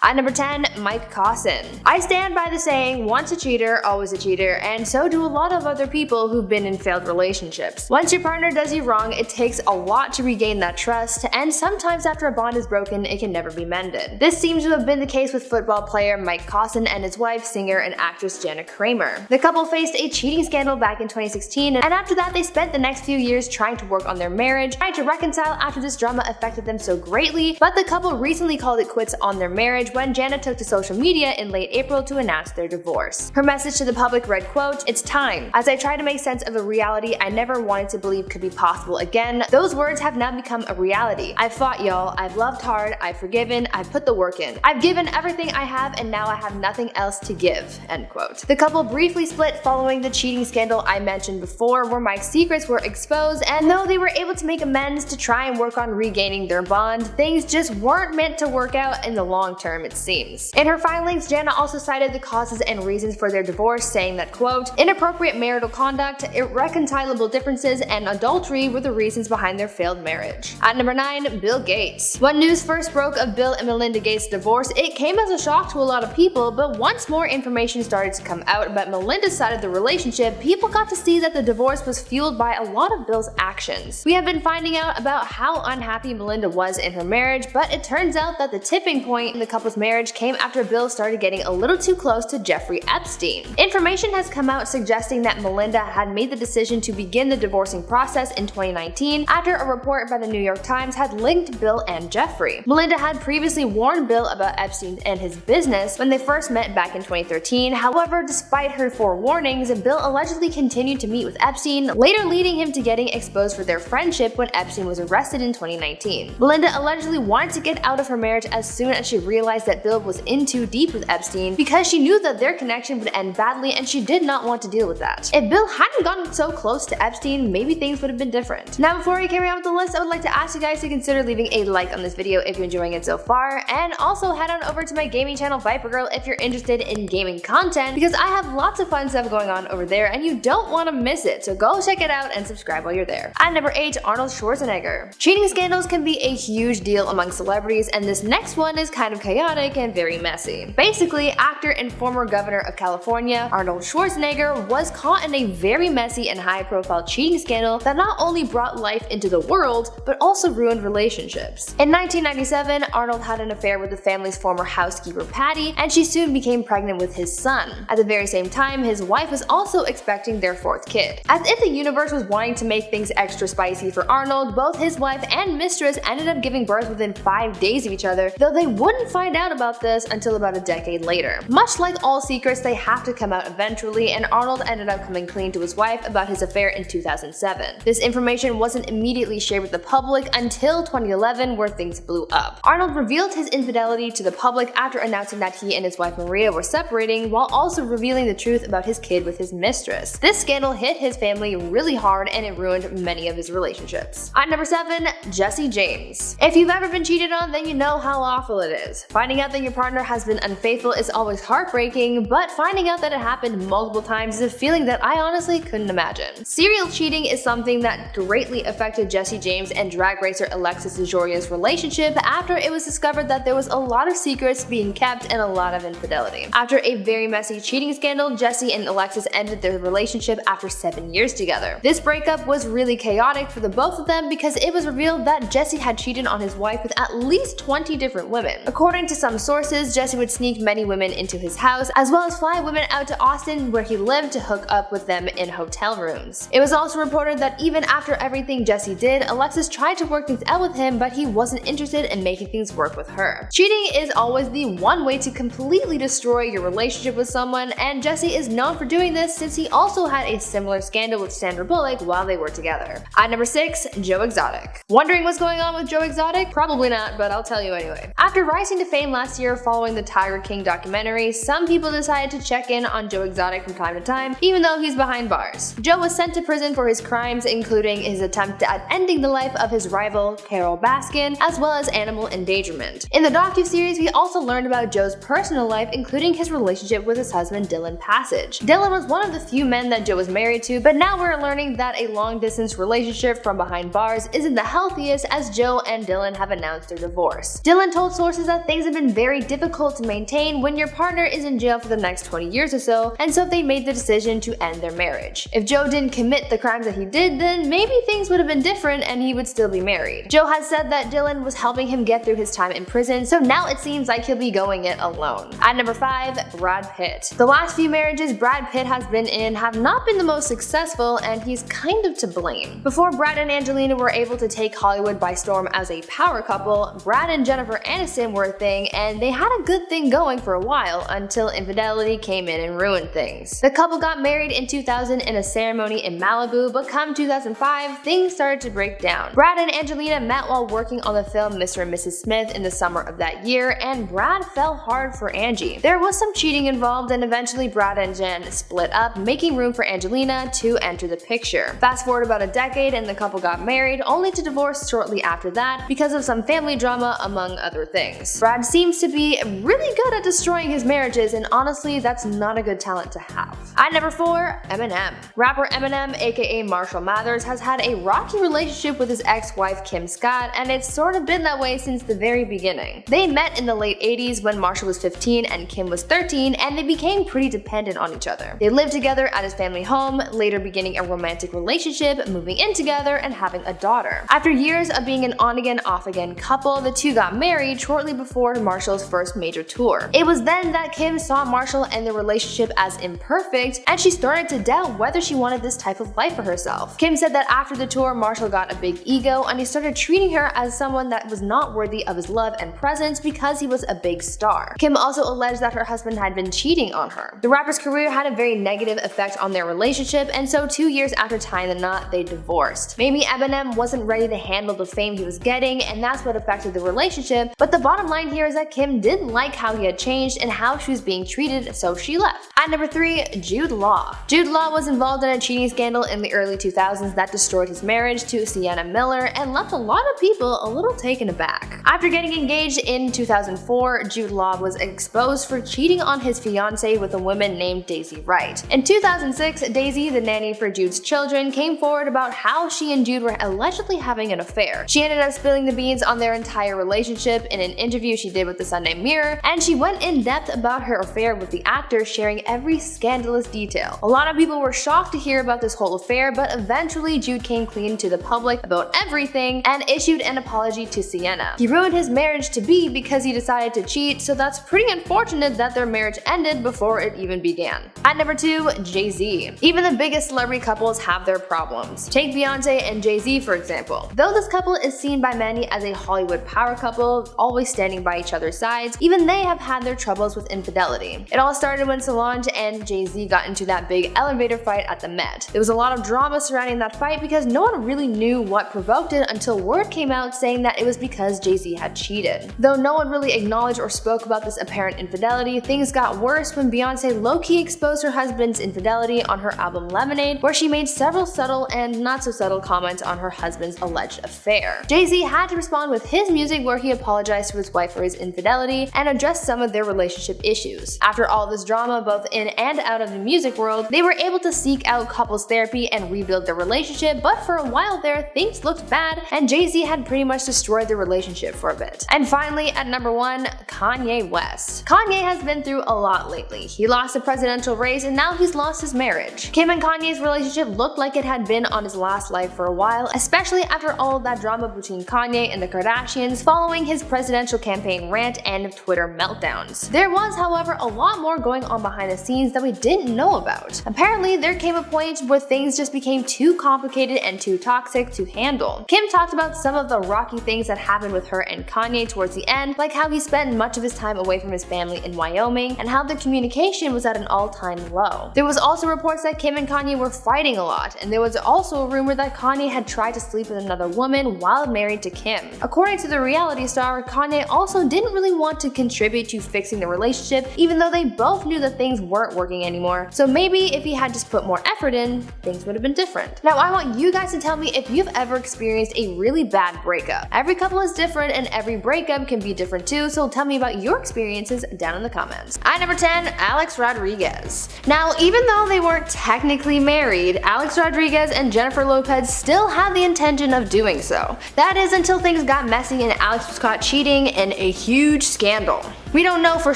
At number 10, Mike Caussin. I stand by the saying, once a cheater, always a cheater, and so do a lot of other people who've been in failed relationships. Once your partner does you wrong, it takes a lot to regain that trust, and sometimes after a bond is broken, it can never be mended. This seems to have been the case with football player Mike Caussin and his wife, singer and actress Jana Kramer. The couple faced a cheating scandal back in 2016, and after that they spent the next few years trying to work on their marriage, trying to reconcile after this drama affected them so greatly, but the couple recently called it quits on their marriage when Jana took to social media in late April to announce their divorce. Her message to the public read, quote, "It's time. As I try to make sense of a reality I never wanted to believe could be possible again, those words have now become a reality. I've fought, y'all. I've loved hard. I've forgiven. I've put the work in. I've given everything I have, and now I have nothing else to give." End quote. The couple briefly split following the cheating scandal I mentioned before, where Mike's secrets were exposed, and though they were able to make amends to try and work on regaining their bond, things just weren't meant to work out in the long term, it seems. In her filings, Jana also cited the causes and reasons for their divorce, saying that, quote, "Inappropriate marital conduct, irreconcilable differences, and adultery were the reasons behind their failed marriage." At number 9, Bill Gates. When news first broke of Bill and Melinda Gates' divorce, it came as a shock to a lot of people, but once more information started to come out about Melinda's side of the relationship, people got to see that the divorce was fueled by a lot of Bill's actions. We have been finding out about how unhappy Melinda was in her marriage, but it turns out that the tipping point in the couple's marriage came after Bill started getting a little too close to Jeffrey Epstein. Information has come out suggesting that Melinda had made the decision to begin the divorcing process in 2019 after a report by the New York Times had linked Bill and Jeffrey. Melinda had previously warned Bill about Epstein and his business when they first met back in 2013. However, despite her forewarnings, Bill allegedly continued to meet with Epstein, later leading him to getting exposed for their friendship when Epstein was arrested in 2019. Melinda allegedly wanted to get out of her marriage as soon as she realized that Bill was in too deep with Epstein because she knew that their connection would end badly and she did not want to deal with that. If Bill hadn't gotten so close to Epstein, maybe things would have been different. Now, before we carry on with the list, I would like to ask you guys to consider leaving a like on this video if you're enjoying it so far, and also head on over to my gaming channel Viper Girl if you're interested in gaming content, because I have lots of fun stuff going on over there and you don't want to miss it, so go check it out and subscribe while you're there. At number 8, Arnold Schwarzenegger. Cheating scandals can be a huge deal among celebrities, and this next one is kind of chaotic and very messy. Basically, actor and former governor of California, Arnold Schwarzenegger, was caught in a very messy and high-profile cheating scandal that not only brought life into the world, but also ruined relationships. In 1997, Arnold had an affair with the family's former housekeeper Patty, and she soon became pregnant with his son. At the very same time, his wife was also expecting their 4th kid. As if the universe was wanting to make things extra spicy for Arnold, both his wife and mistress ended up giving birth within 5 days of each other, though they wouldn't find out about this until about a decade later. Much like all secrets, they have to come out eventually, and Arnold ended up coming clean to his wife about his affair in 2007. This information wasn't immediately shared with the public until 2011, where things blew up. Arnold revealed his infidelity to the public after announcing that he and his wife Maria were separating, while also revealing the truth about his kid with his mistress. This scandal hit his family really hard and it ruined many of his relationships. At number 7, Jesse James. If you've ever been cheated on, then you know how awful it is. Finding out that your partner has been unfaithful is always heartbreaking, but finding out that it happened multiple times is a feeling that I honestly couldn't imagine. Serial cheating is something that greatly affected Jesse James and drag racer Alexis DeJouria's relationship after it was discovered that there was a lot of secrets being kept and a lot of infidelity. After a very messy cheating scandal, Jesse and Alexis ended their relationship after 7 years together. This breakup was really chaotic for the both of them because it was revealed that Jesse had cheated on his wife with at least 20 different women. According to some sources, Jesse would sneak many women into his house, as well as fly women out to Austin where he lived to hook up with them in hotel rooms. It was also reported that even after everything Jesse did, Alexis tried to work things out with him, but he wasn't interested in making things work with her. Cheating is always the one way to completely destroy your relationship with someone, and Jesse is known for doing this since he also had a similar scandal with Sandra Bullock while they were together. At number 6, Joe Exotic. Wondering what's going on with Joe Exotic? Probably not, but I'll tell you anyway. After rising to fame last year following the Tiger King documentary, some people decided to check in on Joe Exotic from time to time, even though he's behind bars. Joe was sent to prison for his crimes, including his attempt at ending the life of his rival, Carol Baskin, as well as animal endangerment. In the docuseries, we also learned about Joe's personal life, including his relationship with his husband Dylan Passage. Dylan was one of the few men that Joe was married to, but now we're learning that a long-distance relationship from behind bars isn't the healthiest, as Joe and Dylan have announced their divorce. Dylan told sources that things have have been very difficult to maintain when your partner is in jail for the next 20 years or so, and so they made the decision to end their marriage. If Joe didn't commit the crimes that he did, then maybe things would have been different and he would still be married. Joe has said that Dylan was helping him get through his time in prison, so now it seems like he'll be going it alone. At number 5, Brad Pitt. The last few marriages Brad Pitt has been in have not been the most successful, and he's kind of to blame. Before Brad and Angelina were able to take Hollywood by storm as a power couple, Brad and Jennifer Aniston were a thing, and they had a good thing going for a while until infidelity came in and ruined things. The couple got married in 2000 in a ceremony in Malibu, but come 2005, things started to break down. Brad and Angelina met while working on the film Mr. and Mrs. Smith in the summer of that year, and Brad fell hard for Angie. There was some cheating involved, and eventually Brad and Jen split up, making room for Angelina to enter the picture. Fast forward about a decade and the couple got married, only to divorce shortly after that because of some family drama among other things. Brad seems to be really good at destroying his marriages, and honestly that's not a good talent to have. At number 4, Eminem. Rapper Eminem, aka Marshall Mathers, has had a rocky relationship with his ex-wife Kim Scott, and it's sort of been that way since the very beginning. They met in the late 80s when Marshall was 15 and Kim was 13, and they became pretty dependent on each other. They lived together at his family home, later beginning a romantic relationship, moving in together, and having a daughter. After years of being an on-again, off-again couple, the two got married shortly before Marshall's first major tour. It was then that Kim saw Marshall and their relationship as imperfect, and she started to doubt whether she wanted this type of life for herself. Kim said that after the tour, Marshall got a big ego, and he started treating her as someone that was not worthy of his love and presence because he was a big star. Kim also alleged that her husband had been cheating on her. The rapper's career had a very negative effect on their relationship, and so 2 years after tying the knot, they divorced. Maybe Eminem wasn't ready to handle the fame he was getting, and that's what affected the relationship, but the bottom line here is that Kim didn't like how he had changed and how she was being treated, so she left. At number 3, Jude Law. Jude Law was involved in a cheating scandal in the early 2000s that destroyed his marriage to Sienna Miller and left a lot of people a little taken aback. After getting engaged in 2004, Jude Law was exposed for cheating on his fiancée with a woman named Daisy Wright. In 2006, Daisy, the nanny for Jude's children, came forward about how she and Jude were allegedly having an affair. She ended up spilling the beans on their entire relationship in an interview she did with the Sunday Mirror, and she went in depth about her affair with the actor, sharing every scandalous detail. A lot of people were shocked to hear about this whole affair, but eventually Jude came clean to the public about everything and issued an apology to Sienna. He ruined his marriage to be because he decided to cheat, so that's pretty unfortunate that their marriage ended before it even began. At number 2, Jay-Z. Even the biggest celebrity couples have their problems. Take Beyonce and Jay-Z for example. Though this couple is seen by many as a Hollywood power couple, always standing by each other's sides, even they have had their troubles with infidelity. It all started when Solange and Jay-Z got into that big elevator fight at the Met. There was a lot of drama surrounding that fight because no one really knew what provoked it until word came out saying that it was because Jay-Z had cheated. Though no one really acknowledged or spoke about this apparent infidelity, things got worse when Beyonce low-key exposed her husband's infidelity on her album Lemonade, where she made several subtle and not so subtle comments on her husband's alleged affair. Jay-Z had to respond with his music where he apologized to his wife for his infidelity and addressed some of their relationship issues. After all this drama both in and out of the music world, they were able to seek out couples therapy and rebuild their relationship, but for a while there, things looked bad and Jay-Z had pretty much destroyed the relationship for a bit. And finally, at number 1, Kanye West. Kanye has been through a lot lately. He lost the presidential race and now he's lost his marriage. Kim and Kanye's relationship looked like it had been on his last life for a while, especially after all of that drama between Kanye and the Kardashians following his presidential campaign rant and Twitter meltdowns. There was, however, a lot more going on behind the scenes that we didn't know about. Apparently, there came a point where things just became too complicated and too toxic to handle. Kim talked about some of the rocky things that happened with her and Kanye towards the end, like how he spent much of his time away from his family in Wyoming and how their communication was at an all-time low. There was also reports that Kim and Kanye were fighting a lot, and there was also a rumor that Kanye had tried to sleep with another woman while married to Kim. According to the reality star, Kanye also didn't really want to contribute to fixing the relationship, even though they both knew that things weren't working anymore, so maybe if he had just put more effort in, things would have been different. Now I want you guys to tell me if you've ever experienced a really bad breakup. Every couple is different and every breakup can be different too, so tell me about your experiences down in the comments. At number 10, Alex Rodriguez. Now even though they weren't technically married, Alex Rodriguez and Jennifer Lopez still had the intention of doing so. That is until things got messy and Alex was caught cheating in a huge scandal. We don't know for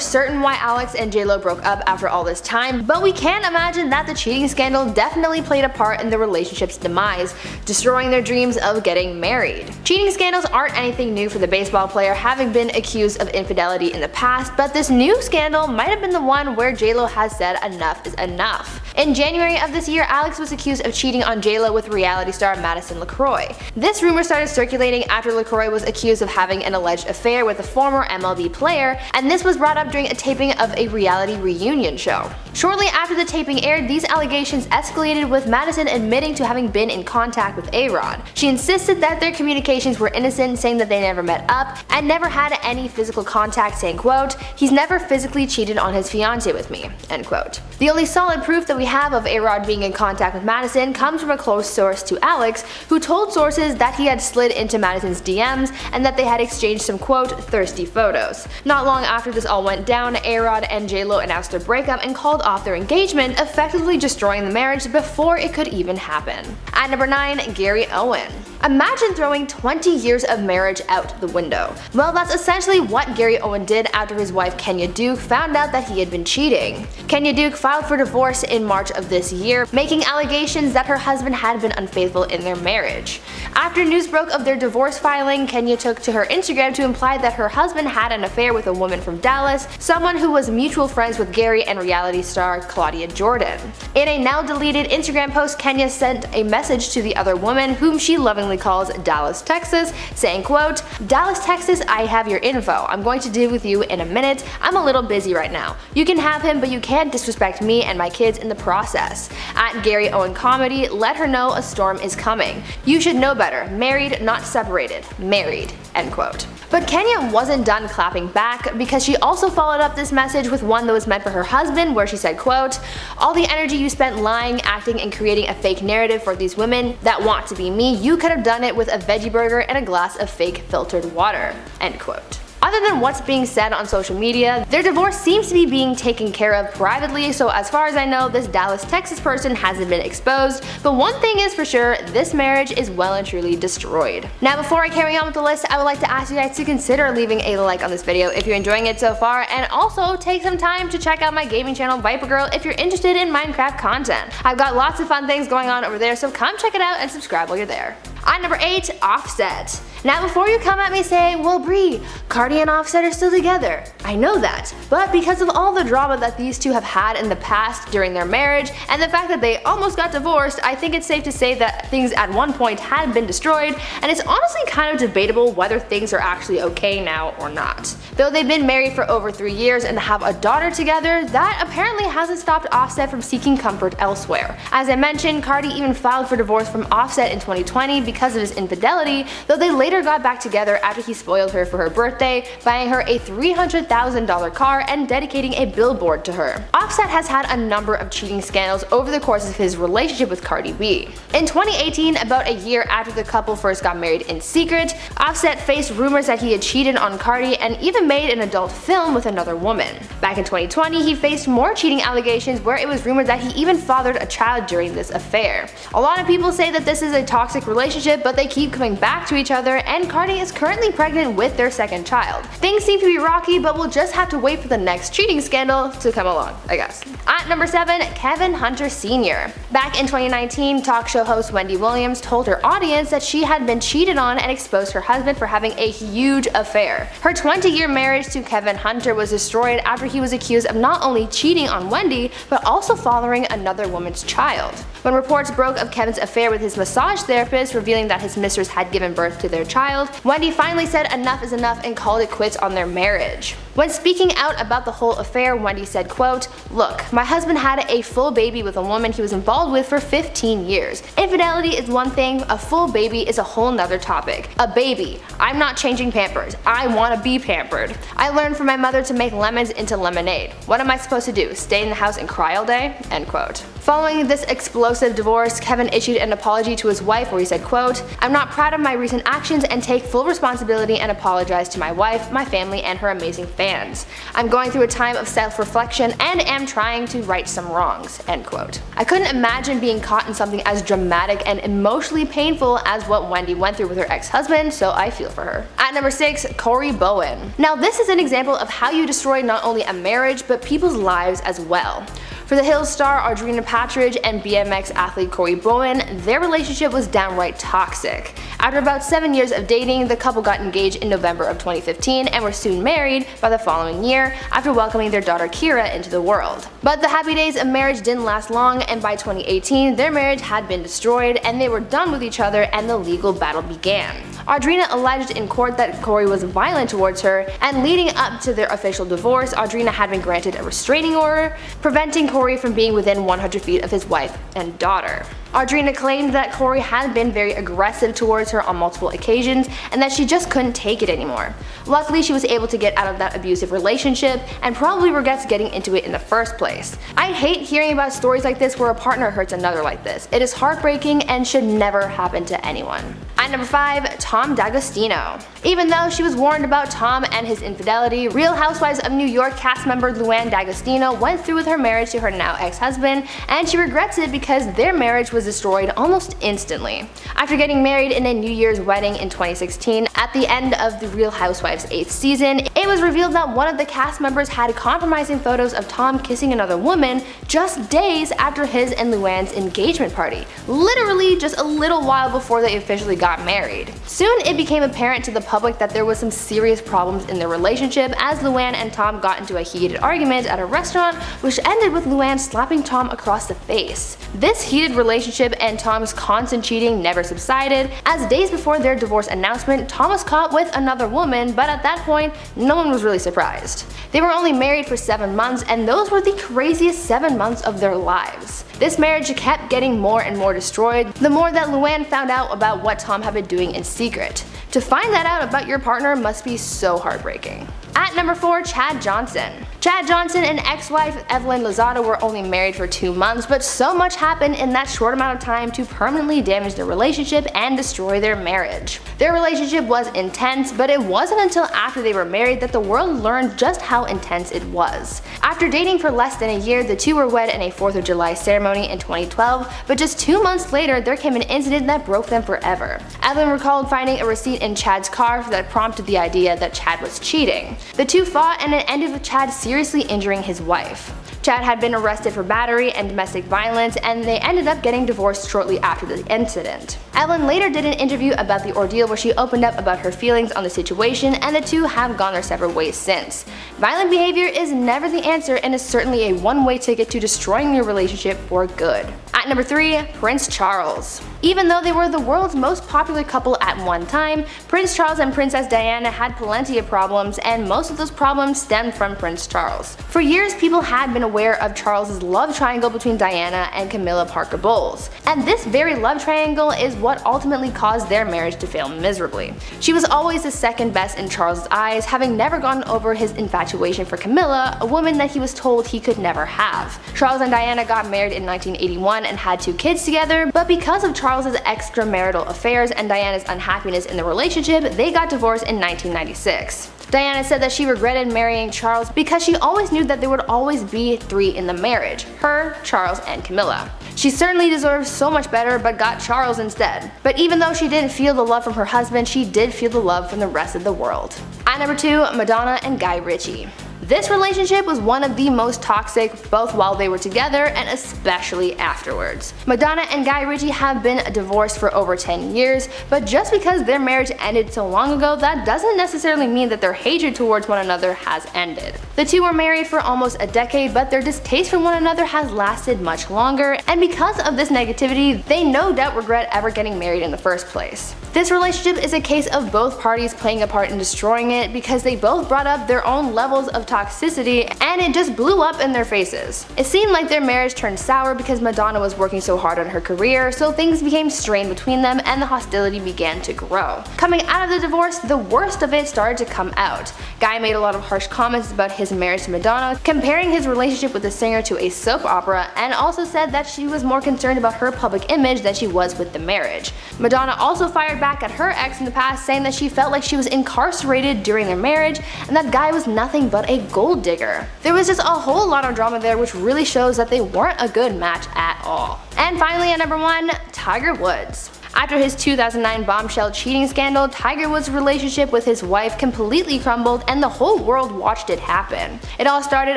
certain why Alex and JLo broke up after all this time, but we can imagine that the cheating scandal definitely played a part in the relationship's demise, destroying their dreams of getting married. Cheating scandals aren't anything new for the baseball player, having been accused of infidelity in the past, but this new scandal might have been the one where JLo has said enough is enough. In January of this year, Alex was accused of cheating on JLo with reality star Madison LaCroix. This rumor started circulating after LaCroix was accused of having an alleged affair with a former MLB player, and this was brought up during a taping of a reality reunion show. Shortly after the taping aired, these allegations escalated, with Madison admitting to having been in contact with A-Rod. She insisted that their communications were innocent, saying that they never met up and never had any physical contact, saying, quote, "He's never physically cheated on his fiancée with me," end quote. The only solid proof that we have of A-Rod being in contact with Madison comes from a close source to Alex, who told sources that he had slid into Madison's DMs and that they had exchanged some, quote, "thirsty photos." Not long after this all went down, A-Rod and JLo announced their breakup and called off their engagement, effectively destroying the marriage before it could even happen. At number 9, Gary Owen. Imagine throwing 20 years of marriage out the window. Well, that's essentially what Gary Owen did after his wife Kenya Duke found out that he had been cheating. Kenya Duke filed for divorce in March of this year, making allegations that her husband had been unfaithful in their marriage. After news broke of their divorce filing, Kenya took to her Instagram to imply that her husband had an affair with a woman from Dallas, someone who was mutual friends with Gary and reality star Claudia Jordan. In a now deleted Instagram post, Kenya sent a message to the other woman, whom she lovingly calls Dallas, Texas, saying, quote, "Dallas, Texas, I have your info. I'm going to deal with you in a minute. I'm a little busy right now. You can have him, but you can't disrespect me and my kids in the process." At Gary Owen Comedy, let her know a storm is coming. You should know better. Married, not separated. Married, end quote. But Kenya wasn't done clapping back, because she also followed up this message with one that was meant for her husband, where she said, quote, "All the energy you spent lying, acting, and creating a fake narrative for these women that want to be me, you could have done it with a veggie burger and a glass of fake filtered water," end quote. Other than what's being said on social media, their divorce seems to be being taken care of privately, so as far as I know, this Dallas, Texas person hasn't been exposed, but one thing is for sure, this marriage is well and truly destroyed. Now, before I carry on with the list, I would like to ask you guys to consider leaving a like on this video if you're enjoying it so far, and also take some time to check out my gaming channel Viper Girl if you're interested in Minecraft content. I've got lots of fun things going on over there, so come check it out and subscribe while you're there. At number 8, Offset. Now, before you come at me saying, "Well, Brie, Cardi and Offset are still together," I know that, but because of all the drama that these two have had in the past during their marriage, and the fact that they almost got divorced, I think it's safe to say that things at one point had been destroyed, and it's honestly kind of debatable whether things are actually okay now or not. Though they've been married for over 3 years and have a daughter together, that apparently hasn't stopped Offset from seeking comfort elsewhere. As I mentioned, Cardi even filed for divorce from Offset in 2020 because of his infidelity, though they later got back together after he spoiled her for her birthday, buying her a $300,000 car and dedicating a billboard to her. Offset has had a number of cheating scandals over the course of his relationship with Cardi B. In 2018, about a year after the couple first got married in secret, Offset faced rumors that he had cheated on Cardi and even made an adult film with another woman. Back in 2020, he faced more cheating allegations, where it was rumored that he even fathered a child during this affair. A lot of people say that this is a toxic relationship, but they keep coming back to each other, and Cardi is currently pregnant with their second child. Things seem to be rocky, but we'll just have to wait for the next cheating scandal to come along, I guess. At number 7, Kevin Hunter Sr. Back in 2019, talk show host Wendy Williams told her audience that she had been cheated on and exposed her husband for having a huge affair. Her 20-year marriage to Kevin Hunter was destroyed after he was accused of not only cheating on Wendy, but also fathering another woman's child. When reports broke of Kevin's affair with his massage therapist, revealing that his mistress had given birth to their child, Wendy finally said enough is enough and called it quits on their marriage. When speaking out about the whole affair, Wendy said, quote, "Look, my husband had a full baby with a woman he was involved with for 15 years. Infidelity is one thing, a full baby is a whole nother topic. A baby. I'm not changing Pampers. I want to be pampered. I learned from my mother to make lemons into lemonade. What am I supposed to do? Stay in the house and cry all day?" End quote. Following this explosive divorce, Kevin issued an apology to his wife where he said, quote, "I'm not proud of my recent actions actions and take full responsibility and apologize to my wife, my family, and her amazing fans. I'm going through a time of self-reflection and am trying to right some wrongs." End quote. I couldn't imagine being caught in something as dramatic and emotionally painful as what Wendy went through with her ex-husband, so I feel for her. At number 6, Corey Bowen. Now this is an example of how you destroy not only a marriage but people's lives as well. For The Hills star Audrina Patridge and BMX athlete Corey Bowen, their relationship was downright toxic. After about 7 years of dating, the couple got engaged in November of 2015 and were soon married by the following year after welcoming their daughter Kira into the world. But the happy days of marriage didn't last long, and by 2018 their marriage had been destroyed and they were done with each other and the legal battle began. Audrina alleged in court that Corey was violent towards her, and leading up to their official divorce, Audrina had been granted a restraining order, preventing Corey from being within 100 feet of his wife and daughter. Audrina claimed that Corey had been very aggressive towards her on multiple occasions and that she just couldn't take it anymore. Luckily, she was able to get out of that abusive relationship and probably regrets getting into it in the first place. I hate hearing about stories like this where a partner hurts another like this. It is heartbreaking and should never happen to anyone. At number 5, Tom D'Agostino. Even though she was warned about Tom and his infidelity, Real Housewives of New York cast member Luann D'Agostino went through with her marriage to her now ex-husband, and she regrets it because their marriage was destroyed almost instantly. After getting married in a New Year's wedding in 2016, at the end of the Real Housewives 8th season, it was revealed that one of the cast members had compromising photos of Tom kissing another woman just days after his and Luann's engagement party, literally just a little while before they officially got married. Soon it became apparent to the public that there was some serious problems in their relationship as Luann and Tom got into a heated argument at a restaurant, which ended with Luann slapping Tom across the face. This heated relationship and Tom's constant cheating never subsided, as days before their divorce announcement, Tom was caught with another woman, but at that point, no one was really surprised. They were only married for 7 months, and those were the craziest 7 months of their lives. This marriage kept getting more and more destroyed the more that Luann found out about what Tom had been doing in secret. To find that out about your partner must be so heartbreaking. At number 4, Chad Johnson. Chad Johnson and ex-wife Evelyn Lozada were only married for 2 months, but so much happened in that short amount of time to permanently damage their relationship and destroy their marriage. Their relationship was intense, but it wasn't until after they were married that the world learned just how intense it was. After dating for less than a year, the two were wed in a 4th of July ceremony in 2012, but just 2 months later there came an incident that broke them forever. Evelyn recalled finding a receipt in Chad's car that prompted the idea that Chad was cheating. The two fought and it ended with Chad seriously injuring his wife. Chad had been arrested for battery and domestic violence, and they ended up getting divorced shortly after the incident. Evelyn later did an interview about the ordeal where she opened up about her feelings on the situation, and the two have gone their separate ways since. Violent behavior is never the answer and is certainly a one-way ticket to destroying your relationship for good. At number 3, Prince Charles. Even though they were the world's most popular couple at one time, Prince Charles and Princess Diana had plenty of problems, and most of those problems stemmed from Prince Charles. For years, people had been aware of Charles's love triangle between Diana and Camilla Parker Bowles, and this very love triangle is what ultimately caused their marriage to fail miserably. She was always the second best in Charles's eyes, having never gotten over his infatuation for Camilla, a woman that he was told he could never have. Charles and Diana got married in 1981 and had 2 kids together, but because of Charles's extramarital affairs and Diana's unhappiness in the relationship, they got divorced in 1996. Diana said that she regretted marrying Charles because she always knew that there would always be 3 in the marriage: her, Charles, and Camilla. She certainly deserved so much better, but got Charles instead. But even though she didn't feel the love from her husband, she did feel the love from the rest of the world. At number 2, Madonna and Guy Ritchie. This relationship was one of the most toxic, both while they were together and especially afterwards. Madonna and Guy Ritchie have been divorced for over 10 years, but just because their marriage ended so long ago, that doesn't necessarily mean that their hatred towards one another has ended. The two were married for almost a decade, but their distaste for one another has lasted much longer, and because of this negativity, they no doubt regret ever getting married in the first place. This relationship is a case of both parties playing a part in destroying it because they both brought up their own levels of toxicity toxicity, and it just blew up in their faces. It seemed like their marriage turned sour because Madonna was working so hard on her career, so things became strained between them and the hostility began to grow. Coming out of the divorce, the worst of it started to come out. Guy made a lot of harsh comments about his marriage to Madonna, comparing his relationship with the singer to a soap opera, and also said that she was more concerned about her public image than she was with the marriage. Madonna also fired back at her ex in the past, saying that she felt like she was incarcerated during their marriage and that Guy was nothing but a gold digger. There was just a whole lot of drama there, which really shows that they weren't a good match at all. And finally at number 1, Tiger Woods. After his 2009 bombshell cheating scandal, Tiger Woods' relationship with his wife completely crumbled and the whole world watched it happen. It all started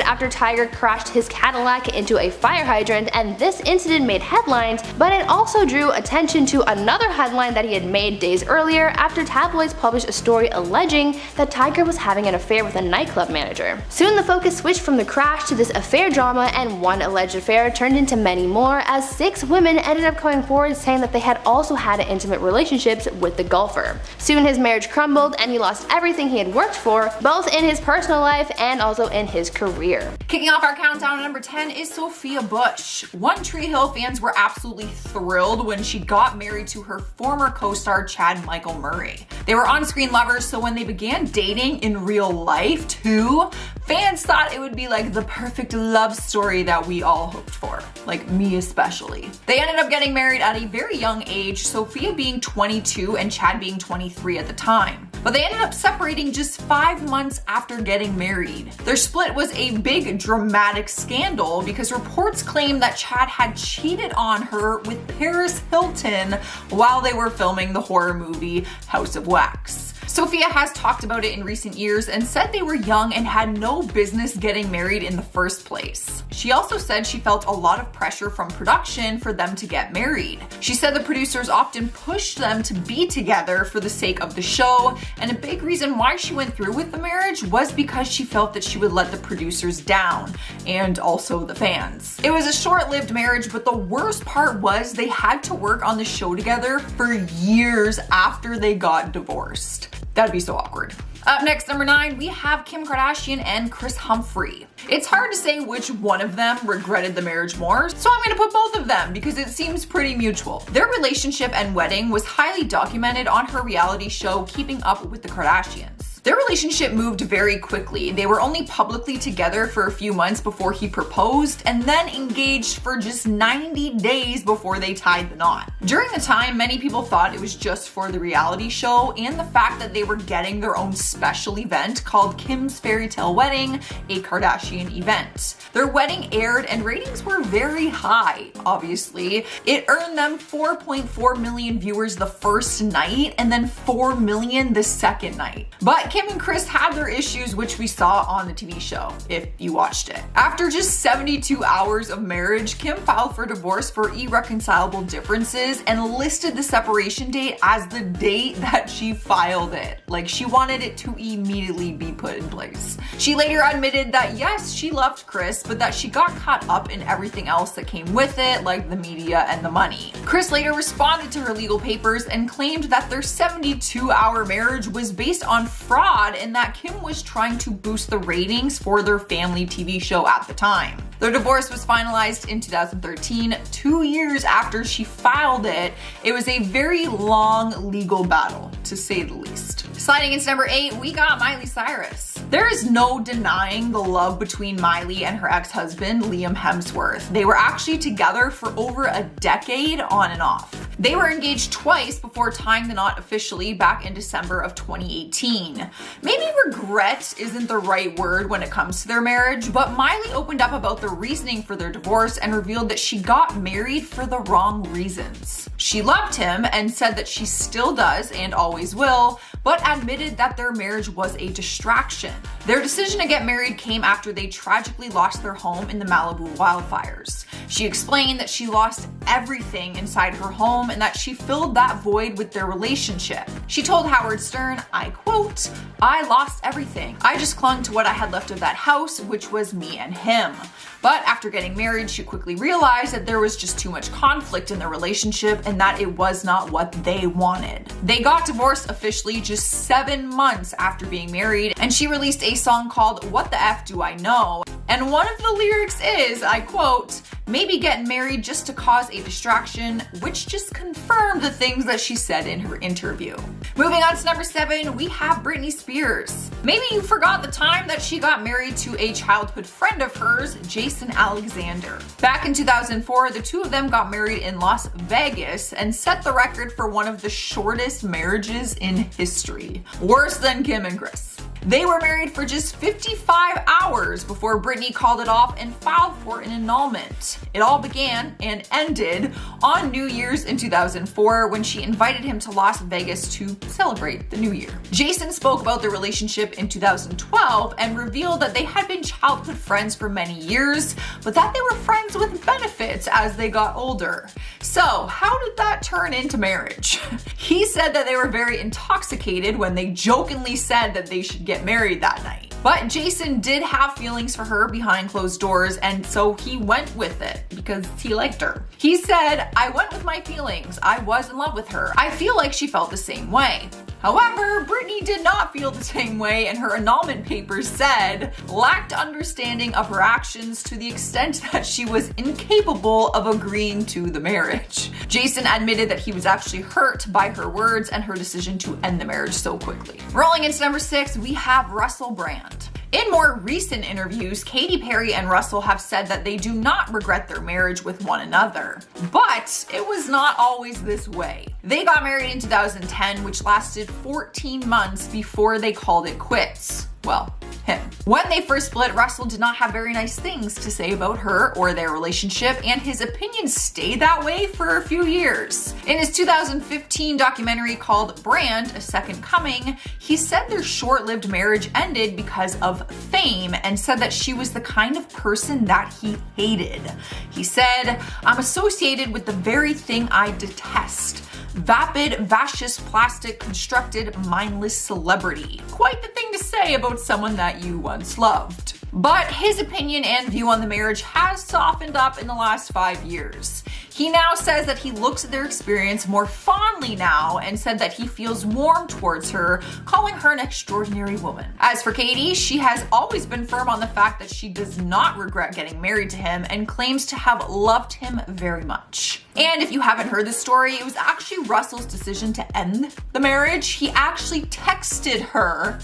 after Tiger crashed his Cadillac into a fire hydrant, and this incident made headlines, but it also drew attention to another headline that he had made days earlier after tabloids published a story alleging that Tiger was having an affair with a nightclub manager. Soon the focus switched from the crash to this affair drama, and one alleged affair turned into many more, as 6 women ended up coming forward saying that they had also had intimate relationships with the golfer. Soon his marriage crumbled and he lost everything he had worked for, both in his personal life and also in his career. Kicking off our countdown at number 10 is Sophia Bush. One Tree Hill fans were absolutely thrilled when she got married to her former co-star Chad Michael Murray. They were on-screen lovers, so when they began dating in real life too, fans thought it would be like the perfect love story that we all hoped for, like me especially. They ended up getting married at a very young age, Sophia being 22 and Chad being 23 at the time. But they ended up separating just 5 months after getting married. Their split was a big dramatic scandal because reports claimed that Chad had cheated on her with Paris Hilton while they were filming the horror movie House of Wax. Sophia has talked about it in recent years and said they were young and had no business getting married in the first place. She also said she felt a lot of pressure from production for them to get married. She said the producers often pushed them to be together for the sake of the show, and a big reason why she went through with the marriage was because she felt that she would let the producers down, and also the fans. It was a short-lived marriage, but the worst part was they had to work on the show together for years after they got divorced. That'd be so awkward. Up next, number 9, we have Kim Kardashian and Kris Humphrey. It's hard to say which one of them regretted the marriage more, so I'm gonna put both of them because it seems pretty mutual. Their relationship and wedding was highly documented on her reality show Keeping Up with the Kardashians. Their relationship moved very quickly. They were only publicly together for a few months before he proposed, and then engaged for just 90 days before they tied the knot. During the time, many people thought it was just for the reality show and the fact that they were getting their own special event called Kim's Fairy Tale Wedding, a Kardashian event. Their wedding aired and ratings were very high, obviously. It earned them 4.4 million viewers the first night and then 4 million the second night. But Kim and Kris had their issues, which we saw on the TV show, if you watched it. After just 72 hours of marriage, Kim filed for divorce for irreconcilable differences and listed the separation date as the date that she filed it. Like, she wanted it to immediately be put in place. She later admitted that yes, she loved Kris, but that she got caught up in everything else that came with it, like the media and the money. Kris later responded to her legal papers and claimed that their 72-hour marriage was based on fraud and that Kim was trying to boost the ratings for their family TV show at the time. Their divorce was finalized in 2013, 2 years after she filed it. It was a very long legal battle, to say the least. Sliding into number 8, we got Miley Cyrus. There is no denying the love between Miley and her ex-husband, Liam Hemsworth. They were actually together for over a decade on and off. They were engaged twice before tying the knot officially back in December of 2018. Maybe regret isn't the right word when it comes to their marriage, but Miley opened up about the reasoning for their divorce and revealed that she got married for the wrong reasons. She loved him and said that she still does and always will, but admitted that their marriage was a distraction. Their decision to get married came after they tragically lost their home in the Malibu wildfires. She explained that she lost everything inside her home and that she filled that void with their relationship. She told Howard Stern, I quote, "I lost everything. I just clung to what I had left of that house, which was me and him." But after getting married, she quickly realized that there was just too much conflict in their relationship and that it was not what they wanted. They got divorced officially just 7 months after being married, and she released a song called What the F Do I Know? And one of the lyrics is, I quote, "Maybe getting married just to cause a distraction," which just confirmed the things that she said in her interview. Moving on to number 7, we have Britney Spears. Maybe you forgot the time that she got married to a childhood friend of hers, Jason Alexander. Back in 2004, the two of them got married in Las Vegas and set the record for one of the shortest marriages in history. Worse than Kim and Chris. They were married for just 55 hours before Britney called it off and filed for an annulment. It all began and ended on New Year's in 2004 when she invited him to Las Vegas to celebrate the new year. Jason spoke about their relationship in 2012 and revealed that they had been childhood friends for many years, but that they were friends with benefits as they got older. So how did that turn into marriage? He said that they were very intoxicated when they jokingly said that they should get married that night. But Jason did have feelings for her behind closed doors, and so he went with it because he liked her. He said, "I went with my feelings. I was in love with her. I feel like she felt the same way." However, Britney did not feel the same way, and her annulment papers said, lacked understanding of her actions to the extent that she was incapable of agreeing to the marriage. Jason admitted that he was actually hurt by her words and her decision to end the marriage so quickly. Rolling into number 6, we have Russell Brand. In more recent interviews, Katy Perry and Russell have said that they do not regret their marriage with one another. But it was not always this way. They got married in 2010, which lasted 14 months before they called it quits. Well, him. When they first split, Russell did not have very nice things to say about her or their relationship, and his opinions stayed that way for a few years. In his 2015 documentary called Brand, A Second Coming, he said their short-lived marriage ended because of fame and said that she was the kind of person that he hated. He said, "I'm associated with the very thing I detest. Vapid, vacuous, plastic, constructed, mindless celebrity." Quite the thing to say about someone that you once loved. But his opinion and view on the marriage has softened up in the last 5 years. He now says that he looks at their experience more fondly now and said that he feels warm towards her, calling her an extraordinary woman. As for Katy, she has always been firm on the fact that she does not regret getting married to him and claims to have loved him very much. And if you haven't heard the story, it was actually Russell's decision to end the marriage. He actually texted her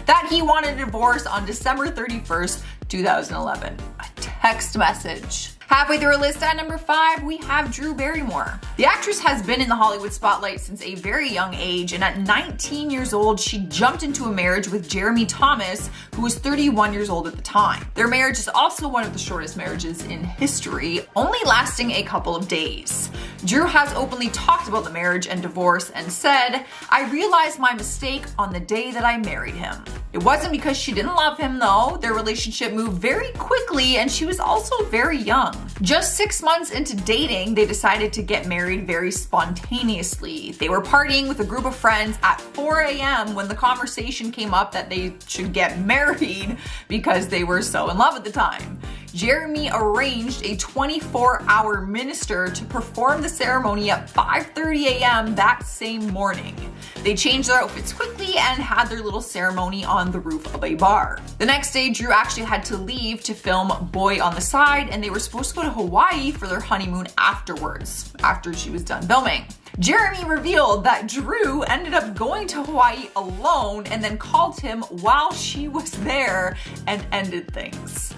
that he wanted a divorce on December 31st, 2011. A text message. Halfway through our list at number 5, we have Drew Barrymore. The actress has been in the Hollywood spotlight since a very young age, and at 19 years old, she jumped into a marriage with Jeremy Thomas, who was 31 years old at the time. Their marriage is also one of the shortest marriages in history, only lasting a couple of days. Drew has openly talked about the marriage and divorce and said, "I realized my mistake on the day that I married him. It wasn't because she didn't love him though. Their relationship moved very quickly and she was also very young. Just 6 months into dating, they decided to get married very spontaneously. They were partying with a group of friends at 4 a.m. when the conversation came up that they should get married because they were so in love at the time. Jeremy arranged a 24-hour minister to perform the ceremony at 5:30 a.m. that same morning. They changed their outfits quickly and had their little ceremony on the roof of a bar. The next day, Drew actually had to leave to film Boy on the Side, and they were supposed to go to Hawaii for their honeymoon afterwards, after she was done filming. Jeremy revealed that Drew ended up going to Hawaii alone and then called him while she was there and ended things.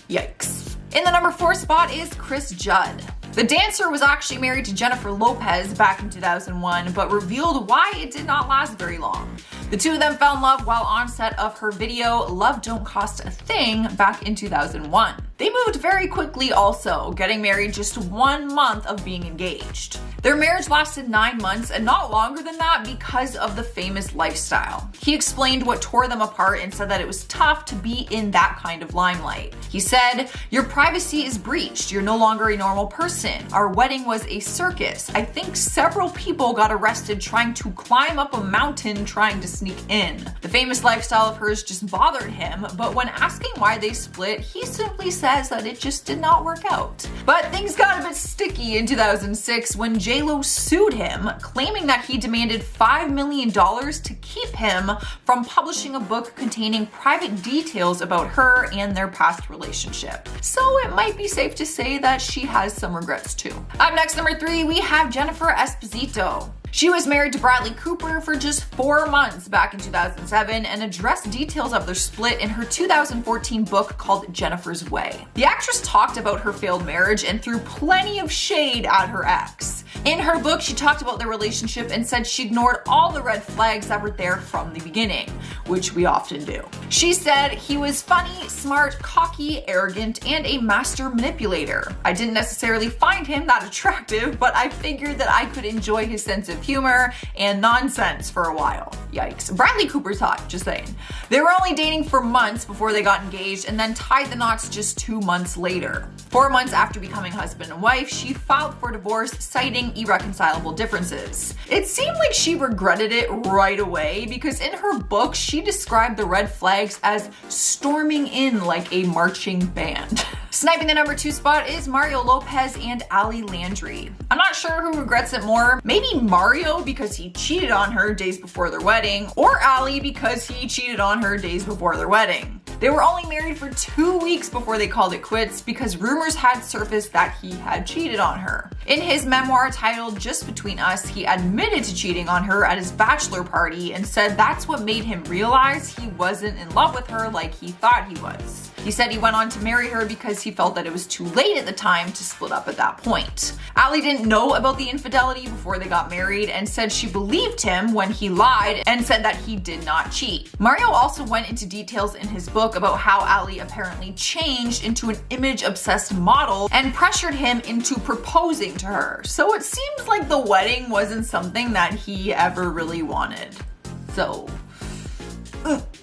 Yikes. In the number 4 spot is Chris Judd. The dancer was actually married to Jennifer Lopez back in 2001, but revealed why it did not last very long. The two of them fell in love while on set of her video Love Don't Cost a Thing back in 2001. They moved very quickly also, getting married just 1 month of being engaged. Their marriage lasted 9 months and not longer than that because of the famous lifestyle. He explained what tore them apart and said that it was tough to be in that kind of limelight. He said, "Your privacy is breached. You're no longer a normal person. Our wedding was a circus. I think several people got arrested trying to climb up a mountain trying to sneak in." The famous lifestyle of hers just bothered him, but when asking why they split, he simply says that it just did not work out. But things got a bit sticky in 2006 when J.Lo sued him, claiming that he demanded $5 million to keep him from publishing a book containing private details about her and their past relationship. So it might be safe to say that she has some regrets too. Up next, number 3, we have Jennifer Esposito. She was married to Bradley Cooper for just 4 months back in 2007 and addressed details of their split in her 2014 book called Jennifer's Way. The actress talked about her failed marriage and threw plenty of shade at her ex. In her book, she talked about their relationship and said she ignored all the red flags that were there from the beginning, which we often do. She said he was funny, smart, cocky, arrogant, and a master manipulator. I didn't necessarily find him that attractive, but I figured that I could enjoy his sense of humor and nonsense for a while. Yikes. Bradley Cooper's hot, just saying. They were only dating for months before they got engaged and then tied the knots just 2 months later. 4 months after becoming husband and wife, she filed for divorce, citing irreconcilable differences. It seemed like she regretted it right away because in her book, she described the red flags as storming in like a marching band. Sniping the number 2 spot is Mario Lopez and Ali Landry. I'm not sure who regrets it more. Maybe Mario because he cheated on her days before their wedding, or Ali because he cheated on her days before their wedding. They were only married for 2 weeks before they called it quits because rumors had surfaced that he had cheated on her. In his memoir titled Just Between Us, he admitted to cheating on her at his bachelor party and said that's what made him realize he wasn't in love with her like he thought he was. He said he went on to marry her because he felt that it was too late at the time to split up at that point. Ali didn't know about the infidelity before they got married and said she believed him when he lied and said that he did not cheat. Mario also went into details in his book about how Ali apparently changed into an image-obsessed model and pressured him into proposing to her. So it seems like the wedding wasn't something that he ever really wanted. So,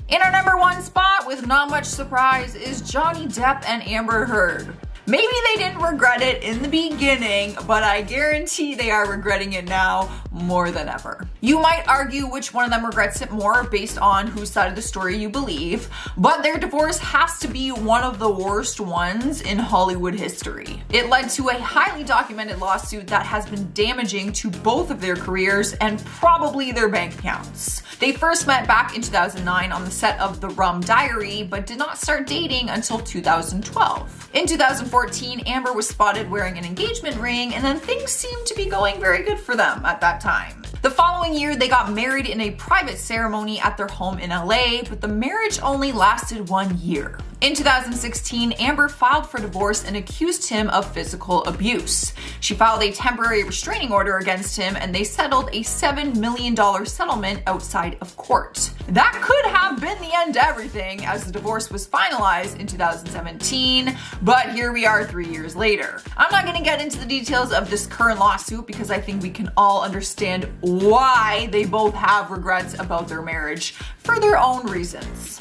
in our number 1 spot, with not much surprise, is Johnny Depp and Amber Heard. Maybe they didn't regret it in the beginning, but I guarantee they are regretting it now more than ever. You might argue which one of them regrets it more based on whose side of the story you believe, but their divorce has to be one of the worst ones in Hollywood history. It led to a highly documented lawsuit that has been damaging to both of their careers and probably their bank accounts. They first met back in 2009 on the set of The Rum Diary, but did not start dating until 2012. In 2014, Amber was spotted wearing an engagement ring, and then things seemed to be going very good for them at that time. The following year, they got married in a private ceremony at their home in LA, but the marriage only lasted 1 year. In 2016, Amber filed for divorce and accused him of physical abuse. She filed a temporary restraining order against him, and they settled a $7 million settlement outside of court. That could have been the end to everything, as the divorce was finalized in 2017, but here we are 3 years later. I'm not going to get into the details of this current lawsuit because I think we can all understand why they both have regrets about their marriage for their own reasons.